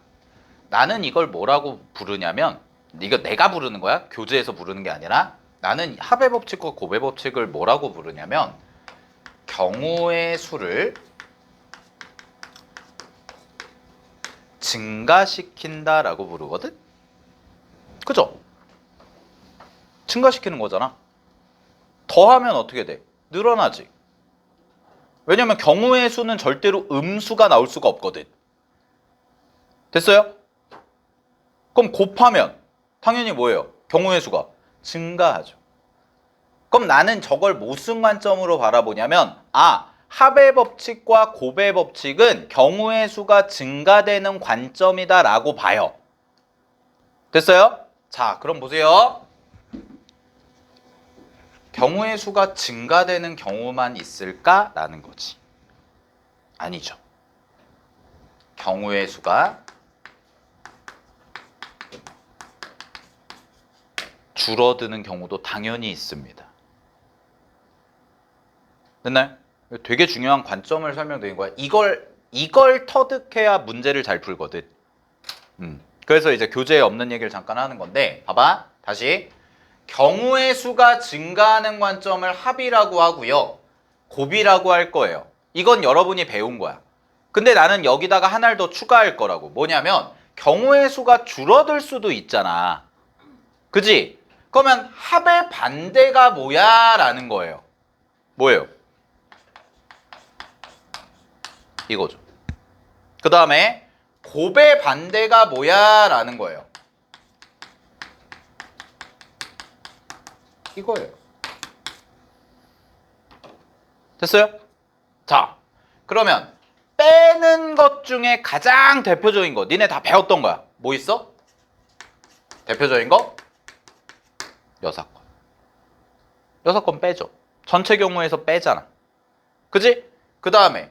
나는 이걸 뭐라고 부르냐면 이거 내가 부르는 거야. 교재에서 부르는 게 아니라 나는 합의 법칙과 곱의 법칙을 뭐라고 부르냐면 경우의 수를 증가시킨다라고 부르거든. 그죠? 증가시키는 거잖아. 더하면 어떻게 돼? 늘어나지. 왜냐면 경우의 수는 절대로 음수가 나올 수가 없거든. 됐어요? 그럼 곱하면 당연히 뭐예요? 경우의 수가 증가하죠. 그럼 나는 저걸 무슨 관점으로 바라보냐면 합의 법칙과 곱의 법칙은 경우의 수가 증가되는 관점이다라고 봐요. 됐어요? 자, 그럼 보세요. 경우의 수가 증가되는 경우만 있을까라는 거지. 아니죠. 경우의 수가 줄어드는 경우도 당연히 있습니다. 됐나요? 되게 중요한 관점을 설명드린 거야. 이걸 터득해야 문제를 잘 풀거든. 그래서 이제 교재에 없는 얘기를 잠깐 하는 건데, 봐봐. 다시. 경우의 수가 증가하는 관점을 합이라고 하고요. 곱이라고 할 거예요. 이건 여러분이 배운 거야. 근데 나는 여기다가 하나를 더 추가할 거라고. 뭐냐면 경우의 수가 줄어들 수도 있잖아. 그지? 그러면 합의 반대가 뭐야? 라는 거예요. 뭐예요? 이거죠. 그 다음에 곱의 반대가 뭐야? 라는 거예요. 이거예요. 됐어요? 자, 그러면 빼는 것 중에 가장 대표적인 거 니네 다 배웠던 거야. 뭐 있어? 대표적인 거? 여사건. 여사건 빼죠. 전체 경우에서 빼잖아. 그지? 그 다음에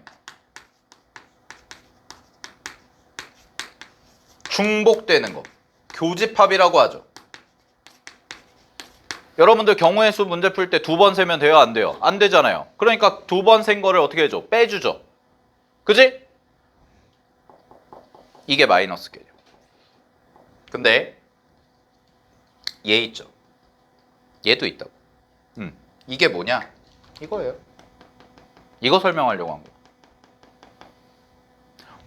중복되는 거. 교집합이라고 하죠. 여러분들 경우의 수 문제 풀 때 2번 세면 돼요? 안 돼요? 안 되잖아요. 그러니까 2번 센 거를 어떻게 해줘? 빼주죠. 그지? 이게 마이너스 개념. 근데 얘 있죠. 얘도 있다고. 이게 뭐냐? 이거예요. 이거 설명하려고 한 거.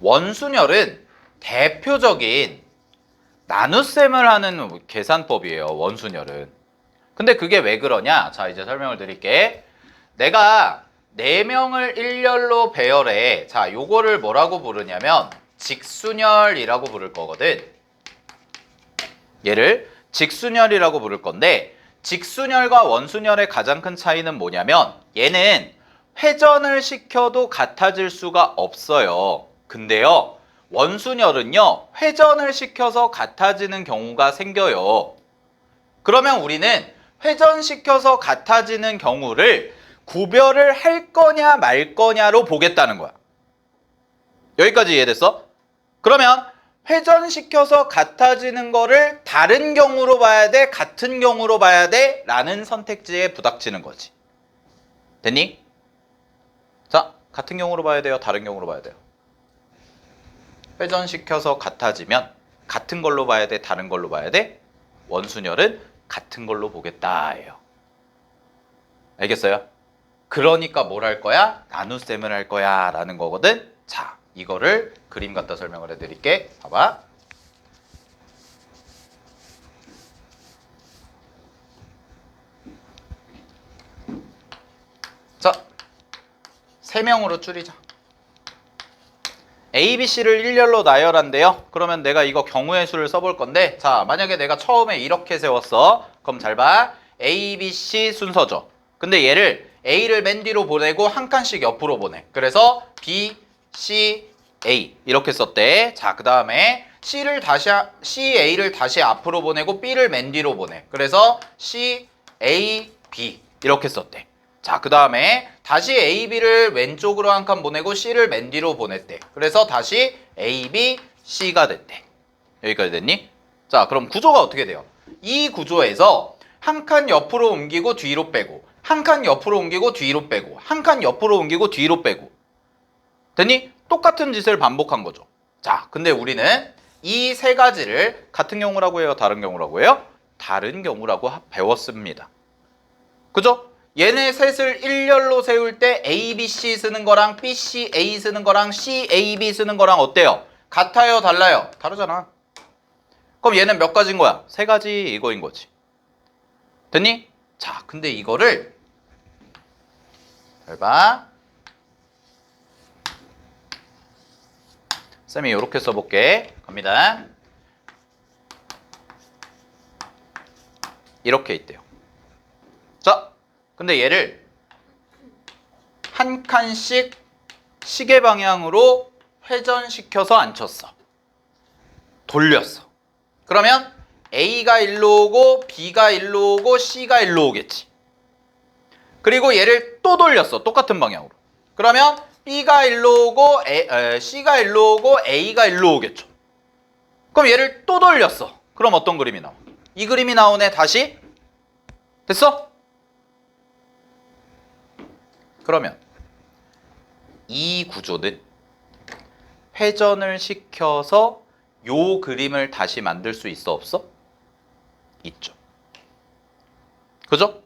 원순열은 대표적인 나눗셈을 하는 계산법이에요. 원순열은. 근데 그게 왜 그러냐? 자, 이제 설명을 드릴게. 내가 4명을 일렬로 배열해. 자, 요거를 뭐라고 부르냐면 직순열이라고 부를 거거든. 얘를 직순열이라고 부를 건데 직순열과 원순열의 가장 큰 차이는 뭐냐면 얘는 회전을 시켜도 같아질 수가 없어요. 근데요, 원순열은요, 회전을 시켜서 같아지는 경우가 생겨요. 그러면 우리는 회전시켜서 같아지는 경우를 구별을 할 거냐 말 거냐로 보겠다는 거야. 여기까지 이해됐어? 그러면 회전시켜서 같아지는 거를 다른 경우로 봐야 돼? 같은 경우로 봐야 돼? 라는 선택지에 부닥치는 거지. 됐니? 자, 같은 경우로 봐야 돼요? 다른 경우로 봐야 돼요? 회전시켜서 같아지면 같은 걸로 봐야 돼? 다른 걸로 봐야 돼? 원순열은 같은 걸로 보겠다예요. 알겠어요? 그러니까 뭘 할 거야? 나눗셈을 할 거야 라는 거거든. 자, 이거를 그림 갖다 설명을 해드릴게. 봐봐. 자, 3명으로 줄이자. A, B, C를 일렬로 나열한대요. 그러면 내가 이거 경우의 수를 써볼 건데, 자, 만약에 내가 처음에 이렇게 세웠어. 그럼 잘 봐. A, B, C 순서죠. 근데 얘를 A를 맨 뒤로 보내고 한 칸씩 옆으로 보내. 그래서 B, CA 이렇게 썼대. 자, 그 다음에 CA를 다시 앞으로 보내고 B를 맨 뒤로 보내. 그래서 CAB 이렇게 썼대. 자, 그 다음에 다시 AB를 왼쪽으로 한 칸 보내고 C를 맨 뒤로 보냈대. 그래서 다시 AB, C가 됐대. 여기까지 됐니? 자, 그럼 구조가 어떻게 돼요? 이 구조에서 한 칸 옆으로 옮기고 뒤로 빼고, 한 칸 옆으로 옮기고 뒤로 빼고, 한 칸 옆으로 옮기고 뒤로 빼고. 됐니? 똑같은 짓을 반복한 거죠. 자, 근데 우리는 이 세 가지를 같은 경우라고 해요? 다른 경우라고 해요? 다른 경우라고 배웠습니다. 그죠? 얘네 셋을 일렬로 세울 때 ABC 쓰는 거랑 BCA 쓰는 거랑 CAB 쓰는 거랑 어때요? 같아요? 달라요? 다르잖아. 그럼 얘는 몇 가지인 거야? 세 가지 이거인 거지. 됐니? 자, 근데 이거를 잘 봐. 쌤이 이렇게 써볼게. 갑니다. 이렇게 있대요. 자, 근데 얘를 한 칸씩 시계 방향으로 회전시켜서 앉혔어. 돌렸어. 그러면 A가 일로 오고 B가 일로 오고 C가 일로 오겠지. 그리고 얘를 또 돌렸어. 똑같은 방향으로. 그러면 B가 일로 오고 C가 일로 오고 A가 일로 오겠죠. 그럼 얘를 또 돌렸어. 그럼 어떤 그림이 나와? 이 그림이 나오네. 다시. 됐어? 그러면 이 구조는 회전을 시켜서 요 그림을 다시 만들 수 있어 없어? 있죠. 그죠?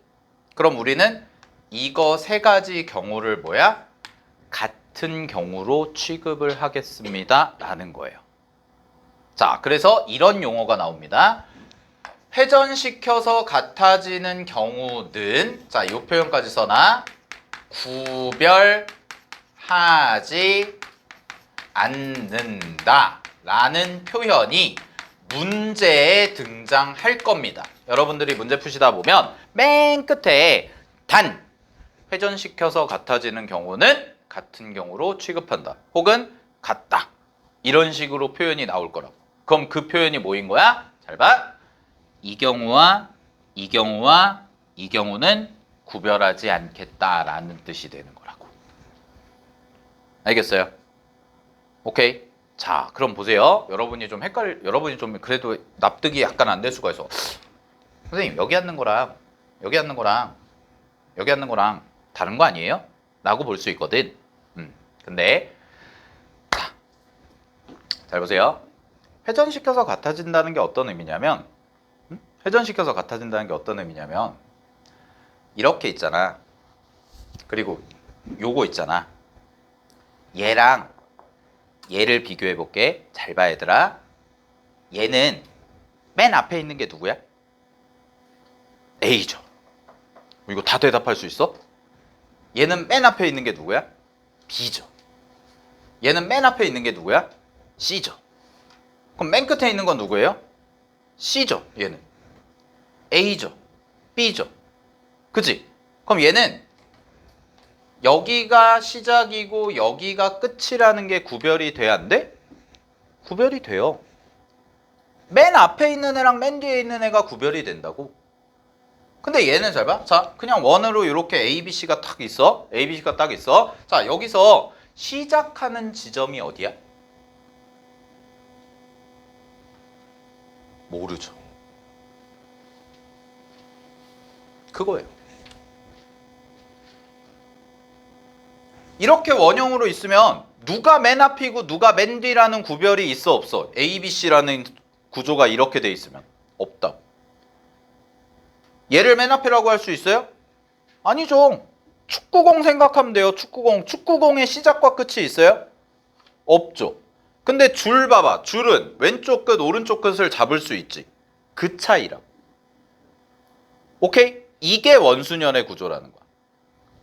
그럼 우리는 이거 세 가지 경우를 뭐야? 같은 경우로 취급을 하겠습니다 라는 거예요. 자, 그래서 이런 용어가 나옵니다. 회전시켜서 같아지는 경우는, 자, 이 표현까지 써놔. 구별하지 않는다 라는 표현이 문제에 등장할 겁니다. 여러분들이 문제 푸시다 보면 맨 끝에 단 회전시켜서 같아지는 경우는 같은 경우로 취급한다. 혹은 같다. 이런 식으로 표현이 나올 거라고. 그럼 그 표현이 뭐인 거야? 잘 봐. 이 경우와 이 경우와 이 경우는 구별하지 않겠다라는 뜻이 되는 거라고. 알겠어요? 오케이. 자, 그럼 보세요. 여러분이 좀 그래도 납득이 약간 안 될 수가 있어. 선생님, 여기 앉는 거랑 여기 앉는 거랑 여기 앉는 거랑 다른 거 아니에요? 라고 볼 수 있거든. 근데 자, 잘 보세요. 회전시켜서 같아진다는 게 어떤 의미냐면 회전시켜서 같아진다는 게 어떤 의미냐면 이렇게 있잖아. 그리고 요거 있잖아. 얘랑 얘를 비교해 볼게. 잘 봐, 얘들아. 얘는 맨 앞에 있는 게 누구야? A죠. 이거 다 대답할 수 있어? 얘는 맨 앞에 있는 게 누구야? B죠. 얘는 맨 앞에 있는 게 누구야? C죠. 그럼 맨 끝에 있는 건 누구예요? C죠. 얘는 A죠. B죠. 그치? 그럼 얘는 여기가 시작이고 여기가 끝이라는 게 구별이 돼야 안 돼? 구별이 돼요. 맨 앞에 있는 애랑 맨 뒤에 있는 애가 구별이 된다고. 근데 얘는 잘 봐. 자, 그냥 원으로 이렇게 ABC가 딱 있어. ABC가 딱 있어. 자, 여기서 시작하는 지점이 어디야? 모르죠. 그거예요. 이렇게 원형으로 있으면 누가 맨 앞이고 누가 맨 뒤라는 구별이 있어 없어? A, B, C라는 구조가 이렇게 돼 있으면 없다고. 얘를 맨 앞이라고 할 수 있어요? 아니죠. 축구공 생각하면 돼요. 축구공. 축구공의 시작과 끝이 있어요? 없죠. 근데 줄 봐봐. 줄은 왼쪽 끝, 오른쪽 끝을 잡을 수 있지. 그 차이라고. 오케이? 이게 원순연의 구조라는 거야.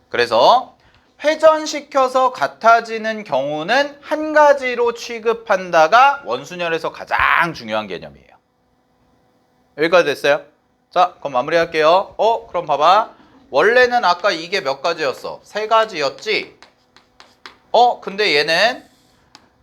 그래서 회전시켜서 같아지는 경우는 한 가지로 취급한다가 원순연에서 가장 중요한 개념이에요. 여기까지 됐어요? 자, 그럼 마무리할게요. 그럼 봐봐. 원래는 아까 이게 몇 가지였어? 세 가지였지? 근데 얘는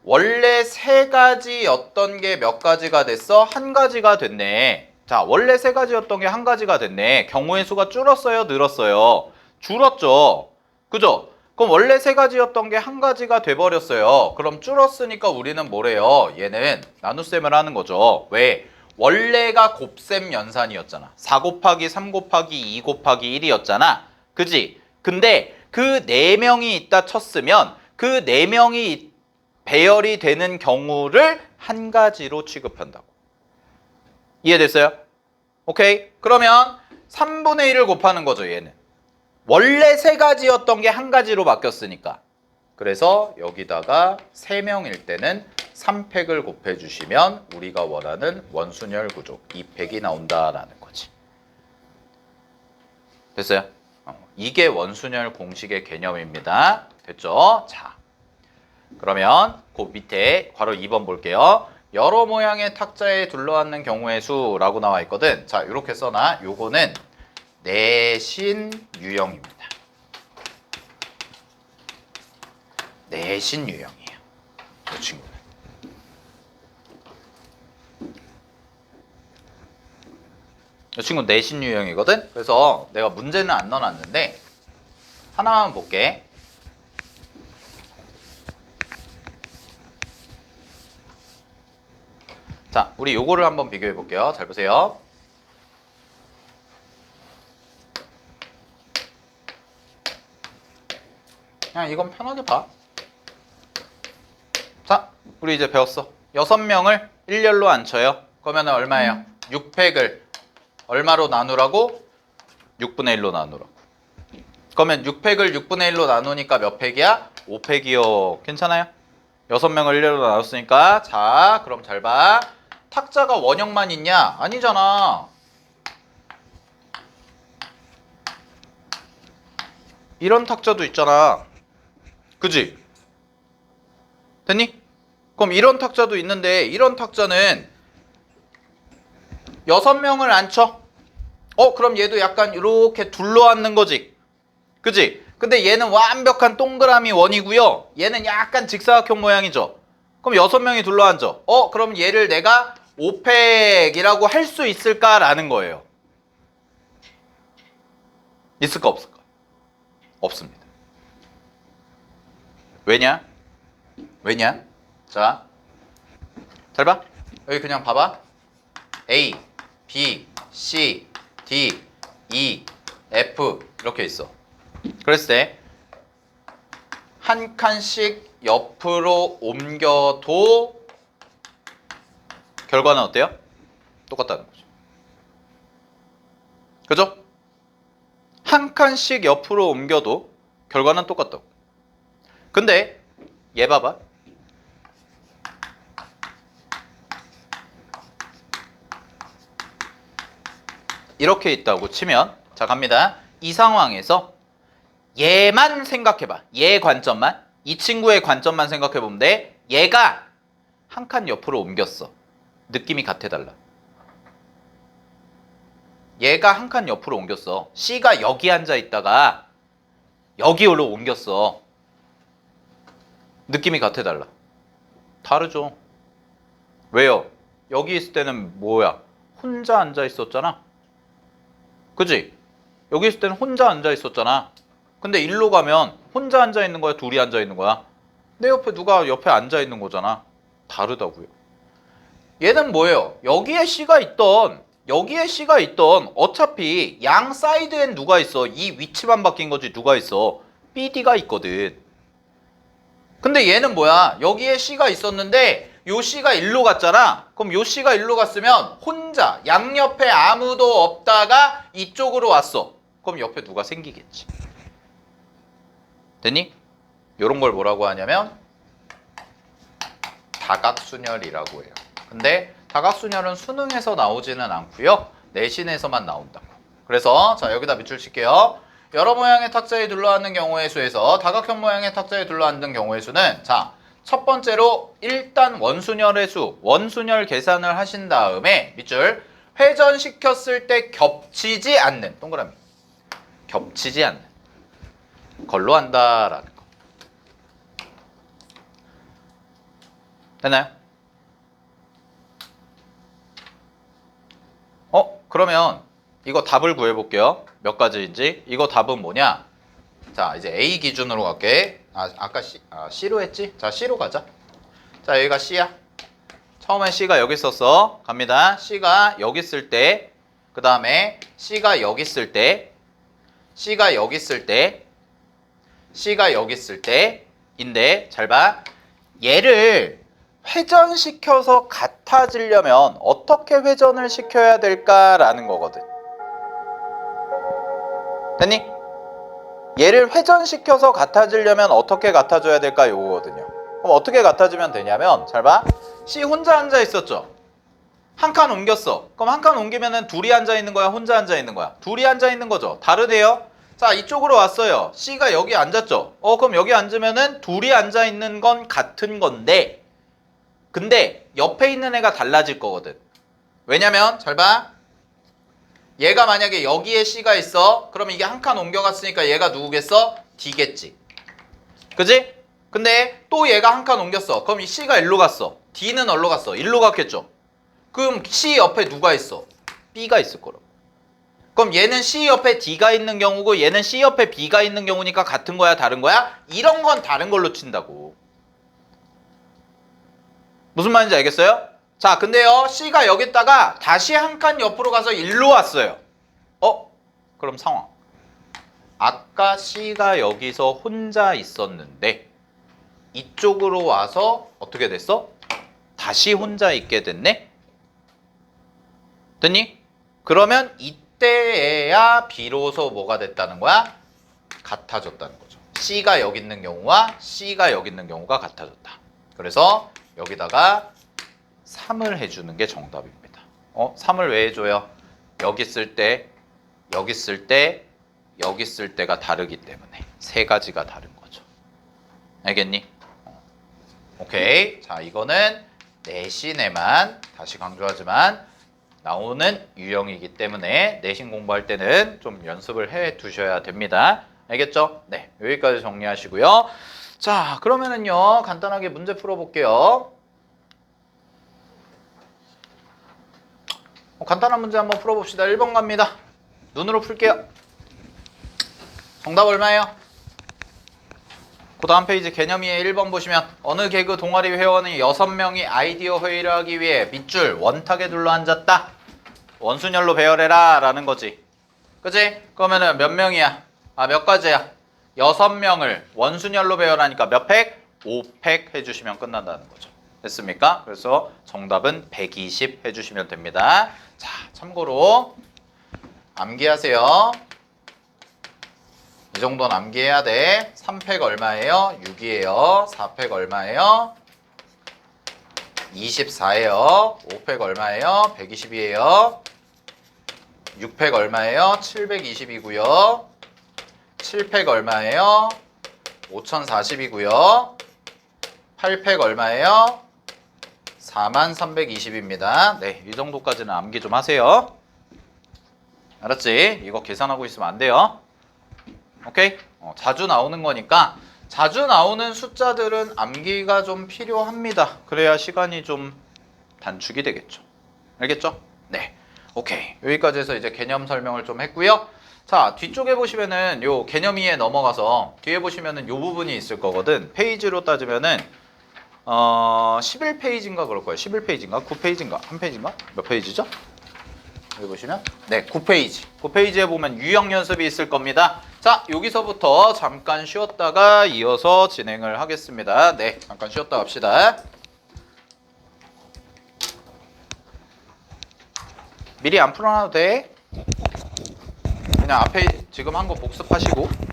원래 세 가지였던 게 몇 가지가 됐어? 한 가지가 됐네. 자, 원래 세 가지였던 게 한 가지가 됐네. 경우의 수가 줄었어요? 늘었어요? 줄었죠. 그죠? 그럼 원래 세 가지였던 게 한 가지가 돼버렸어요. 그럼 줄었으니까 우리는 뭐래요? 얘는 나눗셈을 하는 거죠. 왜? 원래가 곱셈 연산이었잖아. 4 곱하기 3 곱하기 2 곱하기 1이었잖아. 그지? 근데 그 4명이 있다 쳤으면 그 4명이 배열이 되는 경우를 한 가지로 취급한다고. 이해됐어요? 오케이? 그러면 3분의 1을 곱하는 거죠, 얘는. 원래 세 가지였던 게 한 가지로 바뀌었으니까. 그래서 여기다가 3명일 때는 3팩을 곱해주시면 우리가 원하는 원순열 구조 2팩이 나온다라는 거지. 됐어요? 이게 원순열 공식의 개념입니다. 됐죠? 자, 그러면 그 밑에 괄호 2번 볼게요. 여러 모양의 탁자에 둘러앉는 경우의 수라고 나와 있거든. 자, 이렇게 써놔. 요거는 내신 유형입니다. 내신 유형이에요. 이 친구는. 이 친구는 내신 유형이거든. 그래서 내가 문제는 안 넣어놨는데 하나만 볼게. 자, 우리 요거를 한번 비교해 볼게요. 잘 보세요. 그냥 이건 편하게 봐. 자, 우리 이제 배웠어. 6명을 1열로 앉혀요. 그러면 얼마예요? 6팩을 얼마로 나누라고? 6분의 1로 나누라고. 그러면 6팩을 6분의 1로 나누니까 몇 팩이야? 5팩이요. 괜찮아요? 6명을 1열로 나눴으니까. 자, 그럼 잘 봐. 탁자가 원형만 있냐? 아니잖아. 이런 탁자도 있잖아. 그지? 됐니? 그럼 이런 탁자도 있는데 이런 탁자는 6명을 앉혀. 그럼 얘도 약간 이렇게 둘러앉는 거지. 그지? 근데 얘는 완벽한 동그라미 원이고요. 얘는 약간 직사각형 모양이죠. 그럼 6명이 둘러앉아. 그럼 얘를 내가 5팩이라고 할 수 있을까라는 거예요. 있을까 없을까? 없습니다. 왜냐? 자, 잘 봐. 여기 그냥 봐봐. A, B, C, D, E, F 이렇게 있어. 그랬을 때 한 칸씩 옆으로 옮겨도 결과는 어때요? 똑같다는 거죠. 그죠? 한 칸씩 옆으로 옮겨도 결과는 똑같다고. 근데 얘 봐봐. 이렇게 있다고 치면, 자 갑니다. 이 상황에서 얘만 생각해봐. 얘 관점만. 이 친구의 관점만 생각해보면 돼. 얘가 한 칸 옆으로 옮겼어. 느낌이 같아달라. 얘가 한 칸 옆으로 옮겼어. C가 여기 앉아 있다가 여기로 옮겼어. 느낌이 같아달라. 다르죠. 왜요? 여기 있을 때는 뭐야? 혼자 앉아 있었잖아. 그지? 여기 있을 때는 혼자 앉아 있었잖아. 근데 일로 가면 혼자 앉아 있는 거야? 둘이 앉아 있는 거야? 내 옆에 누가 옆에 앉아 있는 거잖아. 다르다고요. 얘는 뭐예요? 여기에 C가 있던 어차피 양 사이드엔 누가 있어? 이 위치만 바뀐 거지 누가 있어? BD가 있거든. 근데 얘는 뭐야? 여기에 C가 있었는데 요 C가 일로 갔잖아. 그럼 요 C가 일로 갔으면 혼자 양옆에 아무도 없다가 이쪽으로 왔어. 그럼 옆에 누가 생기겠지. 됐니? 요런 걸 뭐라고 하냐면 다각순열이라고 해요. 근데 다각순열은 수능에서 나오지는 않고요. 내신에서만 나온다고. 그래서 자 여기다 밑줄 칠게요. 여러 모양의 탁자에 둘러앉는 경우의 수에서 다각형 모양의 탁자에 둘러앉는 경우의 수는 자 첫 번째로 일단 원순열의 수, 원순열 계산을 하신 다음에 밑줄 회전시켰을 때 겹치지 않는 동그라미 겹치지 않는 걸로 한다라는 거. 됐나요? 그러면 이거 답을 구해볼게요. 몇 가지인지. 이거 답은 뭐냐? 자, 이제 A 기준으로 갈게. 아까 C로 했지? 자, C로 가자. 자, 여기가 C야. 처음엔 C가 여기 있었어. 갑니다. C가 여기 있을 때, 그 다음에 C가 여기 있을 때, C가 여기 있을 때, C가 여기 있을 때인데, 잘 봐. 얘를 회전시켜서 같아지려면 어떻게 회전을 시켜야 될까라는 거거든. 됐니? 얘를 회전시켜서 같아지려면 어떻게 같아져야 될까 요거거든요. 그럼 어떻게 같아지면 되냐면 잘 봐. C 혼자 앉아 있었죠. 한 칸 옮겼어. 그럼 한 칸 옮기면은 둘이 앉아 있는 거야, 혼자 앉아 있는 거야? 둘이 앉아 있는 거죠. 다르대요. 자, 이쪽으로 왔어요. C가 여기 앉았죠. 그럼 여기 앉으면은 둘이 앉아 있는 건 같은 건데, 근데 옆에 있는 애가 달라질 거거든. 왜냐면 잘 봐. 얘가 만약에 여기에 C가 있어. 그럼 이게 한 칸 옮겨갔으니까 얘가 누구겠어? D겠지. 그지? 근데 또 얘가 한 칸 옮겼어. 그럼 이 C가 일로 갔어. D는 어디로 갔어? 일로 갔겠죠. 그럼 C 옆에 누가 있어? B가 있을 거라고. 그럼 얘는 C 옆에 D가 있는 경우고 얘는 C 옆에 B가 있는 경우니까 같은 거야, 다른 거야? 이런 건 다른 걸로 친다고. 무슨 말인지 알겠어요? 자, 근데요, C가 여기다가 다시 한 칸 옆으로 가서 일로 왔어요. 그럼 상황. 아까 C가 여기서 혼자 있었는데 이쪽으로 와서 어떻게 됐어? 다시 혼자 있게 됐네? 됐니? 그러면 이때에야 비로소 뭐가 됐다는 거야? 같아졌다는 거죠. C가 여기 있는 경우와 C가 여기 있는 경우가 같아졌다. 그래서 여기다가 3을 해주는 게 정답입니다. 3을 왜 해줘요? 여기 있을 때, 여기 있을 때, 여기 있을 때가 다르기 때문에 세 가지가 다른 거죠. 알겠니? 오케이. 자, 이거는 내신에만 다시 강조하지만 나오는 유형이기 때문에 내신 공부할 때는 좀 연습을 해 두셔야 됩니다. 알겠죠? 네, 여기까지 정리하시고요. 자, 그러면은요, 간단하게 문제 풀어볼게요. 간단한 문제 한번 풀어봅시다. 1번 갑니다. 눈으로 풀게요. 정답 얼마예요? 그 다음 페이지 개념 이해 1번 보시면 어느 개그 동아리 회원이 6명이 아이디어 회의를 하기 위해 밑줄 원탁에 둘러앉았다. 원순열로 배열해라 라는 거지. 그치? 그러면은 몇 명이야? 몇 가지야? 6명을 원순열로 배열하니까 몇 팩? 5팩 해주시면 끝난다는 거죠. 됐습니까? 그래서 정답은 120 해주시면 됩니다. 자, 참고로 암기하세요. 이 정도는 암기해야 돼. 3팩 얼마예요? 6이에요. 4팩 얼마예요? 24예요. 5팩 얼마예요? 120이에요. 6팩 얼마예요? 720이고요. 7팩 얼마예요? 5040이고요. 8팩 얼마예요? 4320입니다. 네, 이 정도까지는 암기 좀 하세요. 알았지? 이거 계산하고 있으면 안 돼요. 오케이? 자주 나오는 거니까 자주 나오는 숫자들은 암기가 좀 필요합니다. 그래야 시간이 좀 단축이 되겠죠. 알겠죠? 네. 오케이. 여기까지 해서 이제 개념 설명을 좀 했고요. 자, 뒤쪽에 보시면은 요 개념 이해 넘어가서 뒤에 보시면은 요 부분이 있을 거거든. 페이지로 따지면은 11페이지인가 그럴 거예요. 11페이지인가? 9페이지인가? 한 페이지인가? 몇 페이지죠? 여기 보시면 네, 9페이지. 9페이지에 보면 유형 연습이 있을 겁니다. 자, 여기서부터 잠깐 쉬었다가 이어서 진행을 하겠습니다. 네, 잠깐 쉬었다 갑시다. 미리 안 풀어놔도 돼. 그냥 앞에 지금 한 거 복습하시고